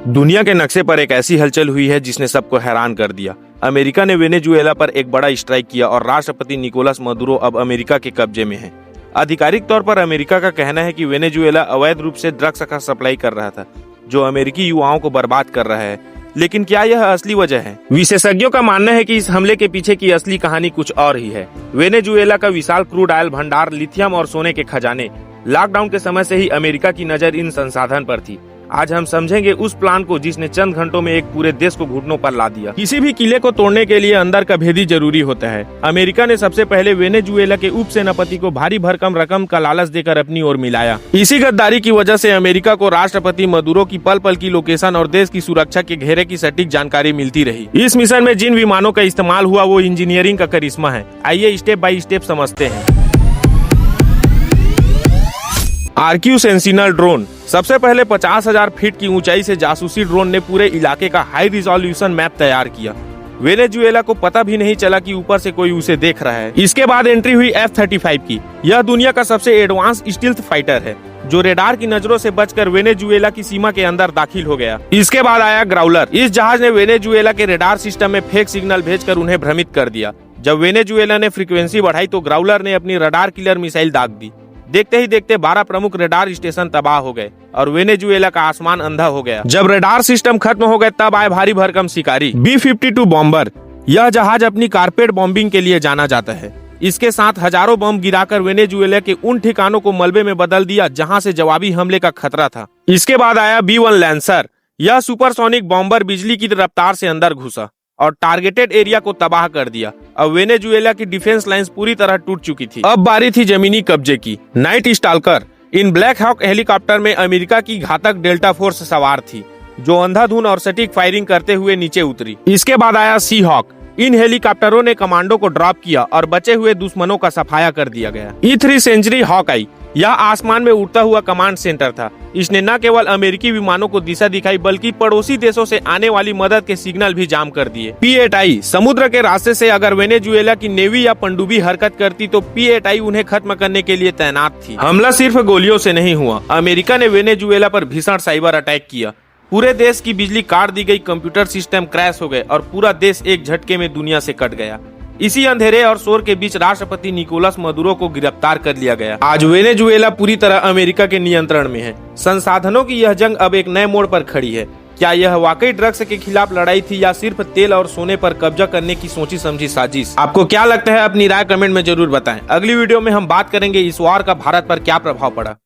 दुनिया के नक्शे पर एक ऐसी हलचल हुई है जिसने सबको हैरान कर दिया। अमेरिका ने वेनेजुएला पर एक बड़ा स्ट्राइक किया और राष्ट्रपति निकोलस मदुरो अब अमेरिका के कब्जे में है। आधिकारिक तौर पर अमेरिका का कहना है कि वेनेजुएला अवैध रूप से ड्रग्स का सप्लाई कर रहा था, जो अमेरिकी युवाओं को बर्बाद कर रहा है। लेकिन क्या यह असली वजह है? विशेषज्ञों का मानना है कि इस हमले के पीछे की असली कहानी कुछ और ही है। वेनेजुएला का विशाल क्रूड ऑयल भंडार, लिथियम और सोने के खजाने, लॉकडाउन के समय से ही अमेरिका की नजर इन संसाधन पर थी। आज हम समझेंगे उस प्लान को जिसने चंद घंटों में एक पूरे देश को घुटनों पर ला दिया। किसी भी किले को तोड़ने के लिए अंदर का भेदी जरूरी होता है। अमेरिका ने सबसे पहले वेनेजुएला के उप सेनापति को भारी भरकम रकम का लालच देकर अपनी ओर मिलाया। इसी गद्दारी की वजह से अमेरिका को राष्ट्रपति मदुरो की पल पल की लोकेशन और देश की सुरक्षा के घेरे की सटीक जानकारी मिलती रही। इस मिशन में जिन विमानों का इस्तेमाल हुआ वो इंजीनियरिंग का करिश्मा है। आइए स्टेप बाय स्टेप समझते हैं। RQ sentinel drone. सबसे पहले 50,000 फीट की ऊंचाई से जासूसी ड्रोन ने पूरे इलाके का हाई रिजोल्यूशन मैप तैयार किया। वेनेजुएला को पता भी नहीं चला कि ऊपर से कोई उसे देख रहा है। इसके बाद एंट्री हुई F-35 की। यह दुनिया का सबसे एडवांस स्टील्थ फाइटर है, जो रेडार की नजरों से बचकर वेनेजुएला की सीमा के अंदर दाखिल हो गया। इसके बाद आया ग्राउलर। इस जहाज ने वेनेजुएला के रेडार सिस्टम में फेक सिग्नल भेजकर उन्हें भ्रमित कर दिया। जब वेनेजुएला ने फ्रीक्वेंसी बढ़ाई तो ग्राउलर ने अपनी रडार किलर मिसाइल दाग दी। देखते ही देखते 12 प्रमुख रेडार स्टेशन तबाह हो गए और वेनेजुएला का आसमान अंधा हो गया। जब रेडार सिस्टम खत्म हो गए तब आए भारी भरकम शिकारी B-52 बॉम्बर। यह जहाज अपनी कारपेट बॉम्बिंग के लिए जाना जाता है। इसके साथ हजारों बम गिराकर वेनेजुएला के उन ठिकानों को मलबे में बदल दिया जहां से जवाबी हमले का खतरा था। इसके बाद आया B-1 लैंसर। यह सुपरसोनिक बॉम्बर बिजली की रफ्तार से अंदर घुसा और टारगेटेड एरिया को तबाह कर दिया। अब वेनेजुएला की डिफेंस लाइंस पूरी तरह टूट चुकी थी। अब बारी थी जमीनी कब्जे की। नाइट स्टाल्कर। इन ब्लैक हॉक हेलीकॉप्टर में अमेरिका की घातक डेल्टा फोर्स सवार थी, जो अंधाधुन और सटीक फायरिंग करते हुए नीचे उतरी। इसके बाद आया सी हॉक। इन हेलीकॉप्टरों ने कमांडो को ड्रॉप किया और बचे हुए दुश्मनों का सफाया कर दिया गया। E-3 century Hawkeye. यह आसमान में उड़ता हुआ कमांड सेंटर था। इसने न केवल अमेरिकी विमानों को दिशा दिखाई बल्कि पड़ोसी देशों से आने वाली मदद के सिग्नल भी जाम कर दिए। P-8I। समुद्र के रास्ते से अगर वेनेजुएला की नेवी या पनडुब्बी हरकत करती तो P-8I उन्हें खत्म करने के लिए तैनात थी। हमला सिर्फ गोलियों से नहीं हुआ। अमेरिका ने वेनेजुएला पर भीषण साइबर अटैक किया। पूरे देश की बिजली काट दी गई, कंप्यूटर सिस्टम क्रैश हो गए और पूरा देश एक झटके में दुनिया से कट गया। इसी अंधेरे और शोर के बीच राष्ट्रपति निकोलस मदुरो को गिरफ्तार कर लिया गया। आज वेनेजुएला पूरी तरह अमेरिका के नियंत्रण में है। संसाधनों की यह जंग अब एक नए मोड़ पर खड़ी है। क्या यह वाकई ड्रग्स के खिलाफ लड़ाई थी या सिर्फ तेल और सोने पर कब्जा करने की सोची समझी साजिश? आपको क्या लगता है? अपनी राय कमेंट में जरूर बताएं। अगली वीडियो में हम बात करेंगे इस वार का भारत पर क्या प्रभाव पड़ा।